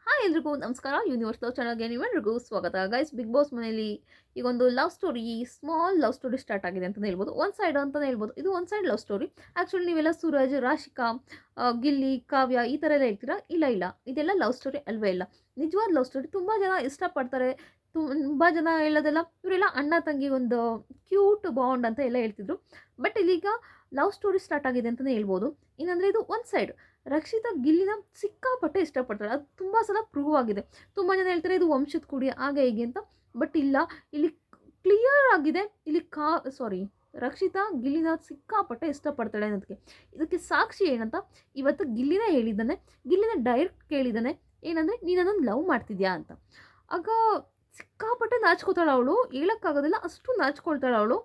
Hi ಎಲ್ರಿಗೂ ನಮಸ್ಕಾರ. Universe love ಚಾನಲ್ಗೆ ನೀವೆಲ್ರಿಗೂ ಸ್ವಾಗತ. ಗೈಸ್, ಬಿಗ್ ಬಾಸ್ ಮನೆಯಲ್ಲಿ ಈಗೊಂದು love story, small love story start ಆಗಿದೆ ಅಂತಲೇ ಹೇಳ್ಬೋದು. ಒನ್ ಸೈಡ್ ಅಂತಲೇ ಹೇಳ್ಬೋದು. ಇದು one side love story. Actually ನೀವೆಲ್ಲ ಸೂರಜ್, ರಾಶಿಕಾ, ಗಿಲ್ಲಿ, ಕಾವ್ಯ ಈ ಥರ ಎಲ್ಲ ಹೇಳ್ತೀರಾ. ಇಲ್ಲ ಇಲ್ಲ, ಇದೆಲ್ಲ ಲವ್ ಸ್ಟೋರಿ ಅಲ್ವೇ ಇಲ್ಲ. ನಿಜವಾದ ಲವ್ ಸ್ಟೋರಿ. ತುಂಬ ಜನ ಇಷ್ಟಪಡ್ತಾರೆ. ತುಂಬ ಜನ ಹೇಳೋದೆಲ್ಲ ಇವರೆಲ್ಲ ಅಣ್ಣ ತಂಗಿ ಒಂದು ಕ್ಯೂಟ್ ಬಾಂಡ್ ಅಂತ ಎಲ್ಲ ಹೇಳ್ತಿದ್ರು. ಬಟ್ ಇಲ್ಲೀಗ ಲವ್ ಸ್ಟೋರಿ ಸ್ಟಾರ್ಟ್ ಆಗಿದೆ ಅಂತಲೇ ಹೇಳ್ಬೋದು. ಏನಂದರೆ ಇದು ಒನ್ ಸೈಡ್. ರಕ್ಷಿತಾ ಗಿಲ್ಲಿನ ಸಿಕ್ಕಾಪಟ್ಟೆ ಇಷ್ಟಪಡ್ತಾಳೆ. ಅದು ತುಂಬ ಸಲ ಪ್ರೂವ್ ಆಗಿದೆ. ತುಂಬ ಜನ ಹೇಳ್ತಾರೆ ಇದು ವಂಶದ ಕುಡಿ ಹಾಗೆ ಹೀಗೆ ಅಂತ. ಬಟ್ ಇಲ್ಲ, ಇಲ್ಲಿ ಕ್ಲಿಯರ್ ಆಗಿದೆ. ಇಲ್ಲಿ ರಕ್ಷಿತಾ ಗಿಲ್ಲಿನ ಸಿಕ್ಕಾಪಟ್ಟೆ ಇಷ್ಟಪಡ್ತಾಳೆ ಅನ್ನೋದಕ್ಕೆ ಇದಕ್ಕೆ ಸಾಕ್ಷಿ ಏನಂತ ಇವತ್ತು ಗಿಲ್ಲಿನ ಹೇಳಿದ್ದಾನೆ. ಗಿಲ್ಲಿನ ಡೈರೆಕ್ಟ್ ಕೇಳಿದ್ದಾನೆ, ಏನಂದರೆ ನೀನು ನನ್ನನ್ನು ಲವ್ ಮಾಡ್ತಿದ್ಯಾ ಅಂತ. ಆಗ ಸಿಕ್ಕಾಪಟ್ಟೆ ನಾಚ್ಕೋತಾಳೆ ಅವಳು. ಹೇಳೋಕ್ಕಾಗೋದಿಲ್ಲ, ಅಷ್ಟು ನಾಚ್ಕೊಳ್ತಾಳೆ ಅವಳು.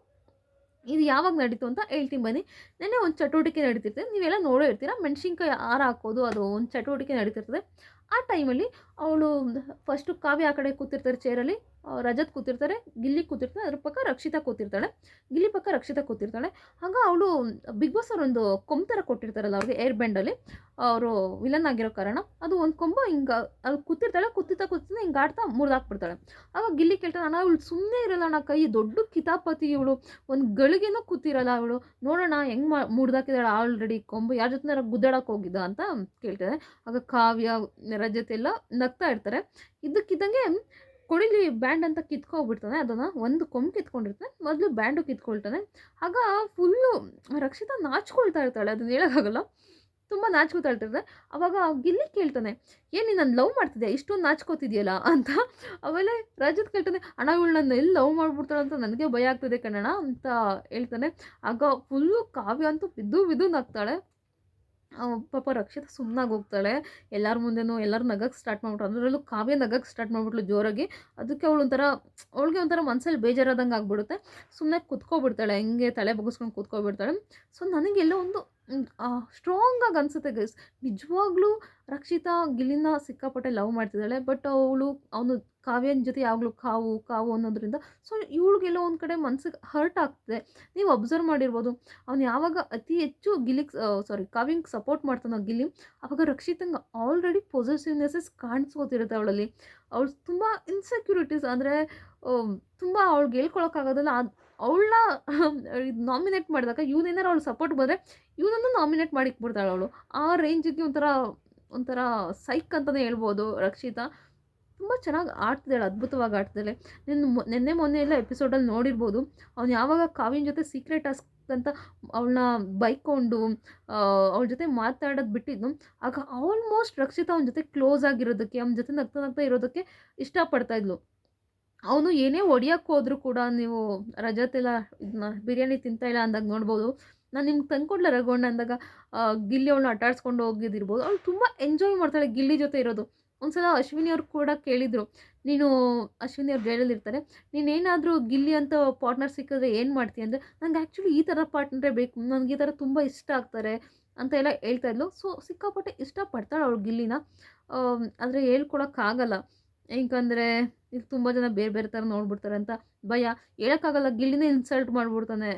ಇದು ಯಾವಾಗ ನಡೀತು ಅಂತ ಹೇಳ್ತೀನಿ ಬನ್ನಿ. ನೆನ್ನೆ ಒಂದು ಚಟುವಟಿಕೆ ನಡೀತಿರ್ತದೆ, ನೀವೆಲ್ಲ ನೋಡೇ ಇರ್ತೀರ. ಮೆಣಸಿನ್ಕಾಯಿ ಹಾರ ಹಾಕೋದು, ಅದು ಒಂದು ಚಟುವಟಿಕೆ ನಡೀತಿರ್ತದೆ. ಆ ಟೈಮಲ್ಲಿ ಅವಳು ಫಸ್ಟು ಕಾವ್ಯ ಆ ಕಡೆ ಕೂತಿರ್ತಾರೆ ಚೇರಲ್ಲಿ, ರಜತ್ ಕೂತಿರ್ತಾರೆ, ಗಿಲ್ಲಿ ಕೂತಿರ್ತಾರೆ, ಅದ್ರ ಪಕ್ಕ ರಕ್ಷಿತಾ ಕೂತಿರ್ತಾಳೆ, ಗಿಲ್ಲಿ ಪಕ್ಕ ರಕ್ಷಿತಾ ಕೂತಿರ್ತಾಳೆ. ಆಗ ಅವಳು ಬಿಗ್ ಬಾಸ್ ಅವರೊಂದು ಕೊಂಬು ಥರ ಕೊಟ್ಟಿರ್ತಾರಲ್ಲ ಅವ್ರಿಗೆ ಏರ್ ಬ್ಯಾಂಡಲ್ಲಿ, ಅವರು ವಿಲನ್ ಆಗಿರೋ ಕಾರಣ ಅದು ಒಂದು ಕೊಂಬು ಹಿಂಗೆ ಅಲ್ಲಿ ಕೂತಿರ್ತಾಳೆ. ಕೂತಿರ್ತಾ ಹಿಂಗೆ ಆಡ್ತಾ ಮುರಿದಾಕ್ಬಿಡ್ತಾಳೆ. ಆಗ ಗಿಲ್ಲಿ ಕೇಳ್ತಾಳೆ, ಅಣ್ಣ ಇವಳು ಸುಮ್ಮನೆ ಇರಲ್ಲ ಅಣ್ಣ, ಕೈ ದೊಡ್ಡ ಕಿತಾಪತಿ ಇವಳು, ಒಂದು ಗಳಿಗೆನೂ ಕೂತಿರಲ್ಲ ಅವಳು, ನೋಡೋಣ ಹೆಂಗೆ ಮುರಿದಾಕಿದಾಳೆ ಆಲ್ರೆಡಿ ಕೊಂಬು, ಯಾರ ಜೊತೆ ಗುದ್ದಾಡಕ್ಕೆ ಹೋಗಿದ್ದ ಅಂತ ಕೇಳ್ತಾಳೆ. ಆಗ ಕಾವ್ಯ, ರಜತ್ ಎಲ್ಲ ನಗ್ತಾ ಇರ್ತಾರೆ. ಇದ್ದಕ್ಕಿದ್ದಂಗೆ ಕೊಡಿಲಿ ಬ್ಯಾಂಡ್ ಅಂತ ಕಿತ್ಕೊಬಿಡ್ತಾನೆ. ಅದನ್ನು ಒಂದು ಕೊಂಬು ಕಿತ್ಕೊಂಡಿರ್ತಾನೆ, ಮೊದಲು ಬ್ಯಾಂಡು ಕಿತ್ಕೊಳ್ತಾನೆ. ಆಗ ಫುಲ್ಲು ರಕ್ಷಿತಾ ನಾಚ್ಕೊಳ್ತಾ ಇರ್ತಾಳೆ, ಅದನ್ನ ಹೇಳೋಕ್ಕಾಗಲ್ಲ, ತುಂಬ ನಾಚ್ಕೋತಾ ಇರ್ತಾರೆ. ಅವಾಗ ಗಿಲ್ಲಿ ಕೇಳ್ತಾನೆ, ಏನು ನೀನು ನನ್ನ ಲವ್ ಮಾಡ್ತಿದ್ಯಾ, ಇಷ್ಟೊಂದು ನಾಚ್ಕೋತಿದ್ಯಲ್ಲ ಅಂತ. ಆಮೇಲೆ ರಜತ್ ಕೇಳ್ತಾನೆ, ಅಣ್ಣ ಇವಳು ನನ್ನ ಎಲ್ಲಿ ಲವ್ ಮಾಡ್ಬಿಡ್ತಾಳೆ ಅಂತ ನನಗೆ ಭಯ ಆಗ್ತದೆ ಕಣಣ್ಣ ಅಂತ ಹೇಳ್ತಾನೆ. ಆಗ ಫುಲ್ಲು ಕಾವ್ಯ ಅಂತೂ ಬಿದ್ದು ಬಿದ್ದು ನಗ್ತಾಳೆ. ಪಾಪ ರಕ್ಷಿತಾ ಸುಮ್ಮನಾಗಿ ಹೋಗ್ತಾಳೆ. ಎಲ್ಲರ ಮುಂದೆನೂ ಎಲ್ಲರೂ ನಗಕ್ಕೆ ಸ್ಟಾರ್ಟ್ ಮಾಡ್ಬಿಟ್ರು. ಅದರಲ್ಲೂ ಕಾವ್ಯ ನಗಕ್ಕೆ ಸ್ಟಾರ್ಟ್ ಮಾಡಿಬಿಟ್ಲು ಜೋರಾಗಿ. ಅದಕ್ಕೆ ಅವಳಿಗೆ ಒಂಥರ ಮನಸ್ಸಲ್ಲಿ ಬೇಜಾರಾದಂಗೆ ಆಗ್ಬಿಡುತ್ತೆ. ಸುಮ್ಮನೆ ಕುತ್ಕೊಬಿಡ್ತಾಳೆ, ಹಿಂಗೆ ತಲೆ ಬಗ್ಗಿಸ್ಕೊಂಡು ಕೂತ್ಕೊಬಿಡ್ತಾಳೆ. ಸೊ ನನಗೆಲ್ಲೋ ಒಂದು ಸ್ಟ್ರಾಂಗಾಗಿ ಅನಿಸುತ್ತೆ ಗೈಸ್. ನಿಜವಾಗ್ಲೂ ರಕ್ಷಿತಾ ಗಿಲ್ಲಿನ ಸಿಕ್ಕಾಪಟ್ಟೆ ಲವ್ ಮಾಡ್ತಿದ್ದಾಳೆ. ಬಟ್ ಅವನು ಕಾವ್ಯನ ಜೊತೆ ಯಾವಾಗಲೂ ಕಾವು ಕಾವು ಅನ್ನೋದ್ರಿಂದ ಸೊ ಇವಳಿಗೆಲ್ಲೋ ಒಂದು ಕಡೆ ಮನ್ಸಿಗೆ ಹರ್ಟ್ ಆಗ್ತದೆ. ನೀವು ಅಬ್ಸರ್ವ್ ಮಾಡಿರ್ಬೋದು, ಅವ್ನು ಯಾವಾಗ ಅತಿ ಹೆಚ್ಚು ಕಾವ್ಯಂಗೆ ಸಪೋರ್ಟ್ ಮಾಡ್ತಾನೋ ಗಿಲ್ಲಿ, ಆವಾಗ ರಕ್ಷಿತಂಗೆ ಆಲ್ರೆಡಿ ಪೊಸೆಸಿವ್ನೆಸಸ್ ಕಾಣಿಸ್ಕೋತಿರುತ್ತೆ ಅವಳಲ್ಲಿ. ಅವಳು ತುಂಬ ಇನ್ಸೆಕ್ಯೂರಿಟೀಸ್ ಅಂದರೆ ತುಂಬ ಅವಳಿಗೆ ಹೇಳ್ಕೊಳಕ್ಕಾಗೋದಿಲ್ಲ. ಅವಳನ್ನ ನಾಮಿನೇಟ್ ಮಾಡಿದಾಗ ಇವನೇನಾರು ಅವಳು ಸಪೋರ್ಟ್ ಬಂದರೆ ಇವನನ್ನು ನಾಮಿನೇಟ್ ಮಾಡಿಕ್ಬಿಡ್ತಾಳೆ ಅವಳು. ಆ ರೇಂಜಿಗೆ ಒಂಥರ ಒಂಥರ ಸೈಕ್ ಅಂತಲೇ ಹೇಳ್ಬೋದು ರಕ್ಷಿತಾ. ತುಂಬ ಚೆನ್ನಾಗಿ ಆಡ್ತಿದ್ದಾಳೆ, ಅದ್ಭುತವಾಗಿ ಆಡ್ತಿದ್ದಾಳೆ. ನಿನ್ನೆ ಮೊನ್ನೆ ಎಲ್ಲ ಎಪಿಸೋಡಲ್ಲಿ ನೋಡಿರ್ಬೋದು, ಅವ್ನು ಯಾವಾಗ ಕಾವ್ಯನ ಜೊತೆ ಸೀಕ್ರೆಟ್ ಟಾಸ್ಕ್ ಅಂತ ಅವಳನ್ನ ಬೈಕೊಂಡು ಅವಳ ಜೊತೆ ಮಾತಾಡೋದು ಬಿಟ್ಟಿದ್ದು, ಆಗ ಆಲ್ಮೋಸ್ಟ್ ರಕ್ಷಿತಾ ಅವನ ಜೊತೆ ಕ್ಲೋಸ್ ಆಗಿರೋದಕ್ಕೆ, ಅವನ ಜೊತೆ ನಗ್ತಾ ನಗ್ತಾ ಇರೋದಕ್ಕೆ ಇಷ್ಟಪಡ್ತಾಯಿದ್ಲು. ಅವನು ಏನೇ ಹೊಡಿಯೋಕ್ಕೆ ಹೋದರೂ ಕೂಡ, ನೀವು ರಜತ್ ಎಲ್ಲ ಇದನ್ನ ಬಿರಿಯಾನಿ ತಿಂತಾಯಿಲ್ಲ ಅಂದಾಗ ನೋಡ್ಬೋದು, ನಾನು ನಿಮ್ಗೆ ತಂದ್ಕೊಡ್ಲ ರಘುವಣ್ಣ ಅಂದಾಗ ಗಿಲ್ಲಿ ಅವಳನ್ನ ಆಟಾಡ್ಸ್ಕೊಂಡು ಹೋಗಿದ್ದಿರ್ಬೋದು. ಅವಳು ತುಂಬ ಎಂಜಾಯ್ ಮಾಡ್ತಾಳೆ ಗಿಲ್ಲಿ ಜೊತೆ ಇರೋದು. ಒಂದು ಸಲ ಅಶ್ವಿನಿ ಅವ್ರು ಕೂಡ ಕೇಳಿದರು, ನೀನು ಅಶ್ವಿನಿ ಅವ್ರು ಜೈಲಲ್ಲಿರ್ತಾರೆ, ನೀನೇನಾದರೂ ಗಿಲ್ಲಿ ಅಂತ ಪಾರ್ಟ್ನರ್ ಸಿಕ್ಕಿದ್ರೆ ಏನು ಮಾಡ್ತೀಯ ಅಂದರೆ, ನಂಗೆ ಆ್ಯಕ್ಚುಲಿ ಈ ಥರ ಪಾರ್ಟ್ನರೇ ಬೇಕು, ನನಗೆ ಈ ಥರ ತುಂಬ ಇಷ್ಟ ಆಗ್ತಾರೆ ಅಂತ ಎಲ್ಲ ಹೇಳ್ತಾಯಿದ್ಲು. ಸೊ ಸಿಕ್ಕಾಪಟ್ಟೆ ಇಷ್ಟಪಡ್ತಾಳೆ ಅವಳು ಗಿಲ್ಲಿನ. ಆದರೆ ಹೇಳ್ಕೊಳಕ್ಕಾಗಲ್ಲ, ಏಕೆಂದರೆ ಈಗ ತುಂಬ ಜನ ಬೇರೆ ಬೇರೆ ಥರ ನೋಡ್ಬಿಡ್ತಾರೆ ಅಂತ ಭಯ. ಹೇಳೋಕ್ಕಾಗಲ್ಲ, ಗಿಲ್ಲಿನೇ ಇನ್ಸಲ್ಟ್ ಮಾಡಿಬಿಡ್ತಾನೆ.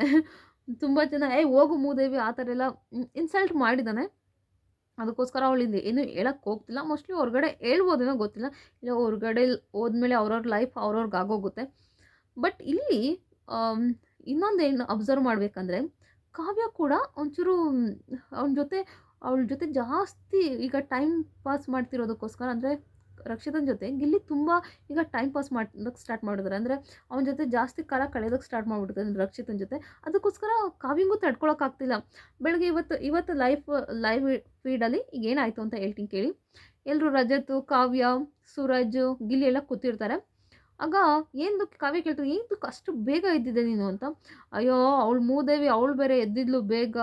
ತುಂಬ ಜನ ಹೋಗು ಮೂದೇವಿ ಆ ಥರ ಎಲ್ಲ ಇನ್ಸಲ್ಟ್ ಮಾಡಿದ್ದಾನೆ. ಅದಕ್ಕೋಸ್ಕರ ಅವಳಿಂದ ಏನೂ ಹೇಳಕ್ಕೆ ಹೋಗ್ತಿಲ್ಲ. ಮೋಸ್ಟ್ಲಿ ಹೊರಗಡೆ ಹೇಳ್ಬೋದೇನೋ ಗೊತ್ತಿಲ್ಲ, ಇಲ್ಲ ಹೊರಗಡೆ ಹೋದ್ಮೇಲೆ ಅವ್ರವ್ರ ಲೈಫ್ ಅವ್ರವ್ರಿಗೆ ಆಗೋಗುತ್ತೆ. ಬಟ್ ಇಲ್ಲಿ ಇನ್ನೊಂದೇನು ಅಬ್ಸರ್ವ್ ಮಾಡಬೇಕಂದ್ರೆ, ಕಾವ್ಯ ಕೂಡ ಒಂಚೂರು ಅವಳ ಜೊತೆ ಜಾಸ್ತಿ ಈಗ ಟೈಮ್ ಪಾಸ್ ಮಾಡ್ತಿರೋದಕ್ಕೋಸ್ಕರ, ಅಂದರೆ ರಕ್ಷಿತನ ಜೊತೆ ಗಿಲ್ಲಿ ತುಂಬ ಈಗ ಟೈಮ್ ಪಾಸ್ ಮಾಡೋದಕ್ಕೆ ಸ್ಟಾರ್ಟ್ ಮಾಡಿದ್ದಾರೆ. ಅಂದರೆ ಅವನ ಜೊತೆ ಜಾಸ್ತಿ ಕಾಲ ಕಳೆಯೋದಕ್ಕೆ ಸ್ಟಾರ್ಟ್ ಮಾಡಿಬಿಡ್ತಾರೆ ರಕ್ಷಿತನ ಜೊತೆ. ಅದಕ್ಕೋಸ್ಕರ ಕಾವ್ಯಂಗೂ ತಡ್ಕೊಳಕ್ಕಾಗ್ತಿಲ್ಲ. ಬೆಳಗ್ಗೆ ಇವತ್ತು ಲೈವ್ ಫೀಡಲ್ಲಿ ಈಗ ಏನಾಯಿತು ಅಂತ ಹೇಳ್ತೀನಿ ಕೇಳಿ. ಎಲ್ಲರೂ ರಜತ್, ಕಾವ್ಯ, ಸೂರಜ್, ಗಿಲ್ಲಿ ಎಲ್ಲ ಕೂತಿರ್ತಾರೆ. ಆಗ ಏನು ಕಾವ್ಯ ಕೇಳ್ತಾರೆ, ಏನಕ್ಕೆ ಅಷ್ಟು ಬೇಗ ಎದ್ದಿದ್ದೆ ನೀನು ಅಂತ. ಅಯ್ಯೋ ಅವಳು ಮೂದೇವಿ, ಅವಳು ಬೇರೆ ಎದ್ದಿದ್ಲು ಬೇಗ,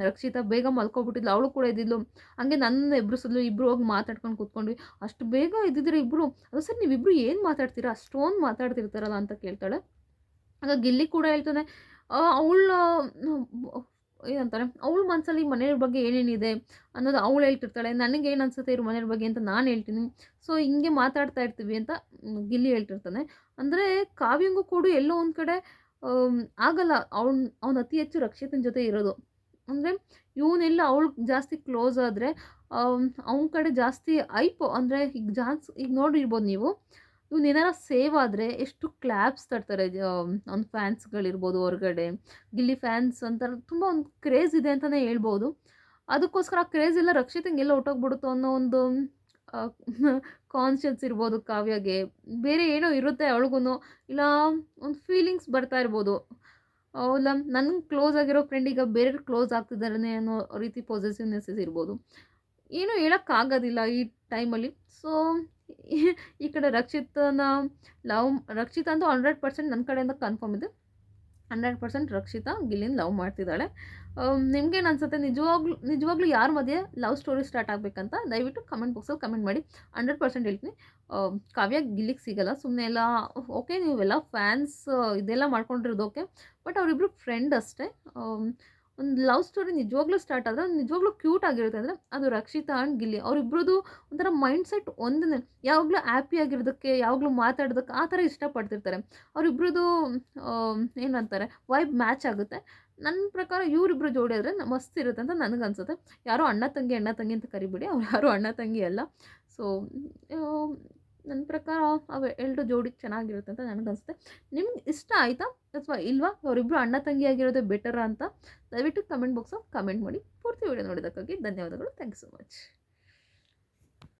ರಕ್ಷಿತಾ ಬೇಗ ಮಲ್ಕೊಬಿಟ್ಟಿದ್ಲು, ಅವಳು ಕೂಡ ಎದ್ದಿದ್ಲು, ಹಂಗೆ ನನ್ನ ಎಬ್ರಿಸಿದ್ಲು, ಇಬ್ಬರು ಹೋಗಿ ಮಾತಾಡ್ಕೊಂಡು ಕೂತ್ಕೊಂಡ್ವಿ, ಅಷ್ಟು ಬೇಗ ಎದ್ದಿದ್ರೆ ಇಬ್ಬರು. ಅದು ಸರ್ ನೀವಿಬ್ಬರು ಏನು ಮಾತಾಡ್ತೀರಾ, ಅಷ್ಟೊಂದು ಮಾತಾಡ್ತಿರ್ತಾರಲ್ಲ ಅಂತ ಕೇಳ್ತಾಳೆ. ಆಗ ಗಿಲ್ಲಿ ಕೂಡ ಹೇಳ್ತಾನೆ, ಅವಳ ಏನಂತಾರೆ, ಅವಳ ಮನಸ್ಸಲ್ಲಿ ಮನೆಯವ್ರ ಬಗ್ಗೆ ಏನೇನಿದೆ ಅನ್ನೋದು ಅವಳು ಹೇಳ್ತಿರ್ತಾಳೆ. ನನಗೇನು ಅನ್ಸುತ್ತೆ ಇವ್ರ ಮನೆಯವ್ರ ಬಗ್ಗೆ ಅಂತ ನಾನು ಹೇಳ್ತೀನಿ. ಸೊ ಹಿಂಗೆ ಮಾತಾಡ್ತಾ ಇರ್ತೀವಿ ಅಂತ ಗಿಲ್ಲಿ ಹೇಳ್ತಿರ್ತಾನೆ. ಅಂದರೆ ಕಾವ್ಯಂಗೂ ಕೂಡ ಎಲ್ಲೋ ಒಂದು ಕಡೆ ಆಗಲ್ಲ, ಅವ್ನು ಅತಿ ಹೆಚ್ಚು ರಕ್ಷಿತನ ಜೊತೆ ಇರೋದು. ಅಂದರೆ ಇವನೆಲ್ಲ ಅವಳು ಜಾಸ್ತಿ ಕ್ಲೋಸ್ ಆದರೆ ಅವ್ನ ಕಡೆ ಜಾಸ್ತಿ ಐಪ್ ಅಂದರೆ ಈಗ ನೋಡಿರ್ಬೋದು ನೀವು, ಇವ್ನು ಏನಾರ ಸೇವ್ ಆದರೆ ಎಷ್ಟು ಕ್ಲ್ಯಾಪ್ಸ್ ತರ್ತಾರೆ. ಅವ್ನ ಫ್ಯಾನ್ಸ್ಗಳಿರ್ಬೋದು ಹೊರಗಡೆ, ಗಿಲ್ಲಿ ಫ್ಯಾನ್ಸ್ ಅಂತ ತುಂಬ ಒಂದು ಕ್ರೇಜ್ ಇದೆ ಅಂತಲೇ ಹೇಳ್ಬೋದು. ಅದಕ್ಕೋಸ್ಕರ ಆ ಕ್ರೇಜ್ ಎಲ್ಲ ರಕ್ಷಿತಂಗೆ ಎಲ್ಲ ಹೊರ್ಟೋಗ್ಬಿಡುತ್ತೋ ಅನ್ನೋ ಒಂದು ಕಾನ್ಷಿಯಸ್ ಇರ್ಬೋದು ಕಾವ್ಯಗೆ. ಬೇರೆ ಏನೋ ಇರುತ್ತೆ ಅವಳಿಗೂ, ಇಲ್ಲ ಒಂದು ಫೀಲಿಂಗ್ಸ್ ಬರ್ತಾ ಇರ್ಬೋದು. ಇಲ್ಲ ನನ್ಗೆ ಕ್ಲೋಸ್ ಆಗಿರೋ ಫ್ರೆಂಡ್ ಈಗ ಬೇರೆ ಕ್ಲೋಸ್ ಆಗ್ತಿದ್ದಾರೆ ಅನ್ನೋ ರೀತಿ ಪೊಸೆಸಿವ್ನೆಸ್ಸಸ್ ಇರ್ಬೋದು. ಏನೂ ಹೇಳೋಕ್ಕಾಗೋದಿಲ್ಲ ಈ ಟೈಮಲ್ಲಿ. ಸೊ ಈ ಕಡೆ ರಕ್ಷಿತ ಅಂತೂ 100% ನನ್ನ ಕಡೆಯಿಂದ ಕನ್ಫರ್ಮ್ ಇದೆ. 100% ರಕ್ಷಿತಾ ಗಿಲ್ಲಿನ ಲವ್ ಮಾಡ್ತಿದ್ದಾಳೆ. ನಿಮ್ಗೇನು ಅನ್ಸುತ್ತೆ? ನಿಜವಾಗ್ಲೂ ಯಾರ ಮಧ್ಯೆ ಲವ್ ಸ್ಟೋರಿ ಸ್ಟಾರ್ಟ್ ಆಗಬೇಕಂತ ದಯವಿಟ್ಟು ಕಮೆಂಟ್ ಬಾಕ್ಸಲ್ಲಿ ಕಮೆಂಟ್ ಮಾಡಿ. 100% ಹೇಳ್ತೀನಿ, ಕಾವ್ಯ ಗಿಲ್ಲಿಗೆ ಸಿಗಲ್ಲ. ಸುಮ್ಮನೆ ಎಲ್ಲ ಓಕೆ, ನೀವೆಲ್ಲ ಫ್ಯಾನ್ಸ್ ಇದೆಲ್ಲ ಮಾಡ್ಕೊಂಡಿರೋದು ಓಕೆ, ಬಟ್ ಅವರಿಬ್ಬರು ಫ್ರೆಂಡ್ ಅಷ್ಟೇ. ಒಂದು ಲವ್ ಸ್ಟೋರಿ ನಿಜವಾಗ್ಲೂ ಸ್ಟಾರ್ಟ್ ಆದರೆ ನಿಜವಾಗ್ಲೂ ಕ್ಯೂಟ್ ಆಗಿರುತ್ತೆ ಅಂದರೆ ಅದು ರಕ್ಷಿತಾ ಆ್ಯಂಡ್ ಗಿಲ್ಲಿ. ಅವರಿಬ್ರದ್ದು ಒಂಥರ ಮೈಂಡ್ಸೆಟ್ ಒಂದೇ, ಯಾವಾಗಲೂ ಹ್ಯಾಪಿ ಆಗಿರೋದಕ್ಕೆ, ಯಾವಾಗಲೂ ಮಾತಾಡೋದಕ್ಕೆ ಆ ಥರ ಇಷ್ಟಪಡ್ತಿರ್ತಾರೆ. ಅವರಿಬ್ರದ್ದು ಏನಂತಾರೆ, ವೈಬ್ ಮ್ಯಾಚ್ ಆಗುತ್ತೆ. ನನ್ನ ಪ್ರಕಾರ ಇವರಿಬ್ಬರು ಜೋಡಿ ಆದರೆ ಮಸ್ತ್ ಇರುತ್ತೆ ಅಂತ ನನಗನ್ಸುತ್ತೆ. ಯಾರೋ ಅಣ್ಣ ತಂಗಿ ಅಂತ ಕರಿಬೇಡಿ, ಅವ್ರು ಯಾರೂ ಅಣ್ಣ ತಂಗಿ ಅಲ್ಲ. ಸೊ ನನ್ನ ಪ್ರಕಾರ ಅವು ಎರಡು ಜೋಡಿ ಚೆನ್ನಾಗಿರುತ್ತೆ ಅಂತ ನನಗನ್ಸುತ್ತೆ. ನಿಮ್ಗೆ ಇಷ್ಟ ಆಯಿತಾ ಅಥವಾ ಇಲ್ವಾ? ಅವರಿಬ್ಬರು ಅಣ್ಣ ತಂಗಿ ಆಗಿರೋದೇ ಬೆಟರಾ ಅಂತ ದಯವಿಟ್ಟು ಕಮೆಂಟ್ ಬಾಕ್ಸಲ್ಲಿ ಕಮೆಂಟ್ ಮಾಡಿ. ಪೂರ್ತಿ ವಿಡಿಯೋ ನೋಡಿದ್ದಕ್ಕಾಗಿ ಧನ್ಯವಾದಗಳು. Thank you so much.